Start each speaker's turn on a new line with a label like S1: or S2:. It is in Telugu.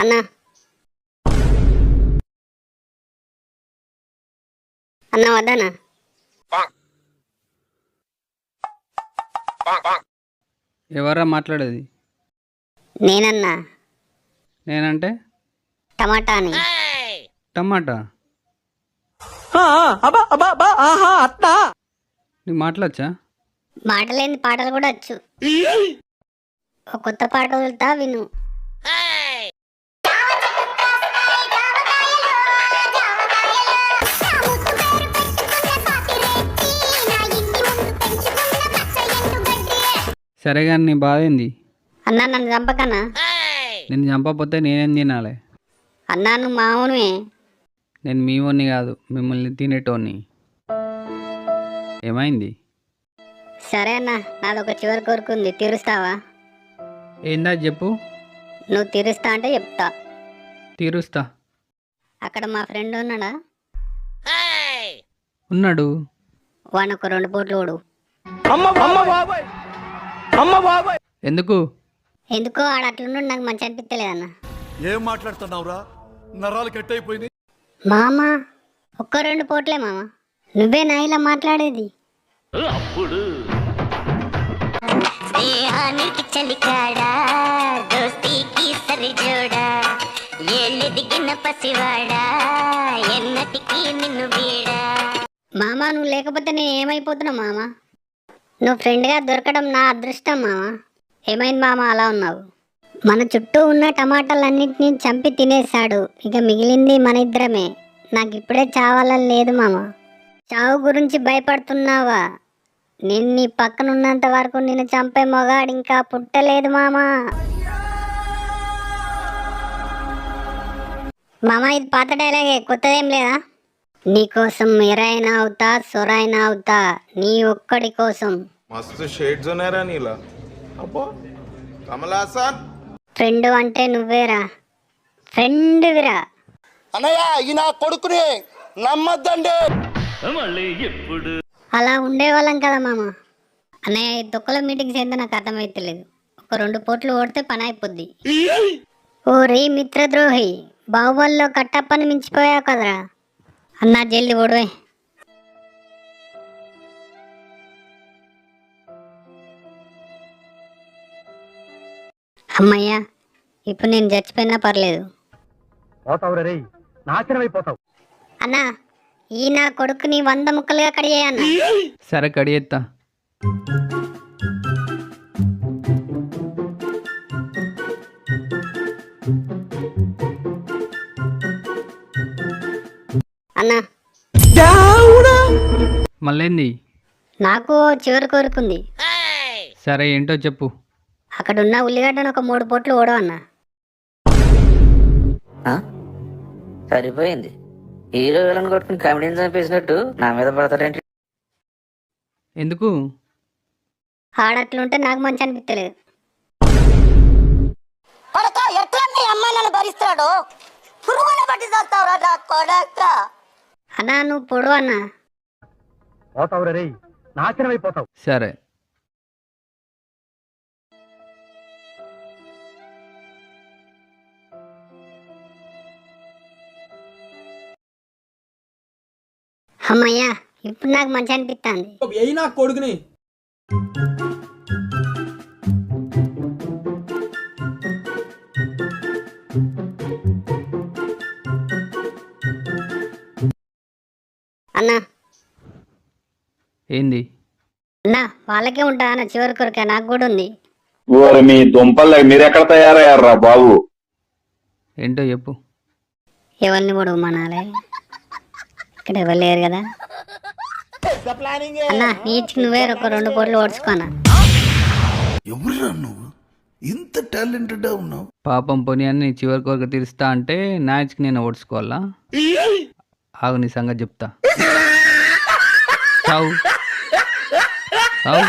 S1: అన్నా అన్న వద్దనా?
S2: ఎవరా మాట్లాడేది?
S1: నేనన్నా.
S2: నేనంటే
S1: టమాటా అని.
S2: టమాటా? నీకు మాట్లాడచ్చా?
S1: మాటలేని పాటలు కూడా వచ్చు. ఒక కొత్త పాట వదులుతా విను.
S2: సరే కానీ నీ బాధ ఏంది?
S1: అన్నా నన్ను చంపకన్నా.
S2: నేను చంపకపోతే నేనేం తినాలి?
S1: అన్నా నువ్వు మామూలువే.
S2: నేను మీ వాడిని కాదు, మిమ్మల్ని తినేటోని. ఏమైంది?
S1: సరే అన్నా, నాదొక చివరి కోరిక ఉంది, తీరుస్తావా?
S2: ఏందా చెప్పు.
S1: నువ్వు తీరుస్తా అంటే చెప్తా.
S2: తీరుస్తా.
S1: అక్కడ మా ఫ్రెండ్ ఉన్నాడా?
S2: ఉన్నాడు.
S1: వాడిని ఒక 2 పూట్లు ఓడు.
S2: ఎందుకు?
S1: ఎందుకో ఆడ అట్లుండు నాకు మంచి అనిపించలేదన్న.
S3: ఏం మాట్లాడుతున్నావురా? నరాలు కట్ అయిపోయింది.
S1: మామ ఒక్క 2 పూట్లే మామ. నువ్వే నా ఇలా మాట్లాడేది.
S4: అప్పుడు
S5: దేహానికి చలికాడా, దోస్తీకి సరిజోడా, ఏళ్ళు దిగిన పసివాడా, ఎన్నటికీ నిన్ను వీడా.
S1: మామ నువ్వు లేకపోతే నేను ఏమైపోతున్నా మామ? నువ్వు ఫ్రెండ్గా దొరకడం నా అదృష్టం మామ. ఏమైంది మామ అలా ఉన్నావు? మన చుట్టూ ఉన్న టమాటాలన్నింటినీ చంపి తినేశాడు. ఇక మిగిలింది మన ఇద్దరమే. నాకు ఇప్పుడే చావాలని లేదు మామ. చావు గురించి భయపడుతున్నావా? నేను నీ పక్కనున్నంత వరకు నిన్ను చంపే మొగాడు ఇంకా పుట్టలేదు మామా. మామ ఇది పాత డైలాగే, కొత్తదేం లేదా? నీకోసం ఎరైనా అవుతా, సొరైనా అవుతా, నీ ఒక్కడి కోసం.
S6: మస్తు షేడ్స్ ఉన్నాయరా నీలా. అబ్బో కమలాసన్.
S1: ఫ్రెండ్ అంటే నువ్వేరా, ఫ్రెండ్ విరా.
S7: అన్నయ్య ఈ నా కొడుకుని నమ్మద్దండి.
S4: మళ్ళీ ఎప్పుడు
S1: అలా ఉండేవాళ్ళం కదా మామ. అన్నయ్య ఈ తొక్కల మీటింగ్స్ ఏంటో నాకు అర్థమైతలేదు. ఒక 2 పూట్లు ఓడితే పని అయిపోద్ది. ఓ రీ మిత్రద్రోహి, బాహుబలిలో కట్టప్పని మించిపోయావు కదరా. అన్నా జల్ది ఓడివే. అమ్మయ్యా, ఇప్పుడు నేను చచ్చిపోయినా పర్లేదు. అన్నా ఈ నా కొడుకుని 100 ముక్కలుగా కడియేయన్నా.
S2: సరే కడియేత్తా.
S1: అన్నా
S2: మళ్ళేంది?
S1: నాకు చివరి కోరుకుంది.
S2: సరే ఏంటో చెప్పు.
S1: అక్కడ ఉన్న ఉల్లిగడ్డను ఒక 3 పూట్లు ఓడవన్నా.
S8: సరిపోయింది. హీరో విలన్ కొట్టుకుని కామెడీని చంపేసినట్టు నా మీద పడతాడేంటి?
S2: ఎందుకు?
S1: ఆడట్లుంటే నాకు మంచి అనిపించలేదు.
S5: కొడక ఎట్లా మీ అమ్మ నన్ను భరిస్తాడు? పురుగుల పట్టి చేస్తావురా నా కొడక.
S1: అన్నా నువ్వు పొడవు అన్నా.
S2: సరే
S1: అమ్మయ్యా, ఇప్పుడు నాకు మంచి అనిపిస్తుంది.
S9: నా కొడుకుని
S1: అన్నా
S2: ఏంది?
S1: అన్నా వాళ్ళకే ఉంటా అన్న చివరి కోరిక, నాకు కూడా ఉంది.
S10: మీ దుంపల్ మీరెక్కడ తయారయ్యారా బాబు?
S2: ఏంటో చెప్పు.
S1: ఎవరిని పొడవు మనాలే, ఇక్కడ ఎవరు లేరు కదా. అన్నా నీటికి నువ్వే ఒక 2 పూట్లు ఓడ్చుకోనా.
S3: ఎవరురా నువ్వు? ఇంత టాలెంటెడ్ ఉన్నావు.
S2: పాపం పోనీ అని చివరి కోరిక తీరుస్తా అంటే మ్యాచ్కి నేను ఓడ్చుకోవాలా? ఆగు నీ సంగతి చెప్తా. చావు చావు.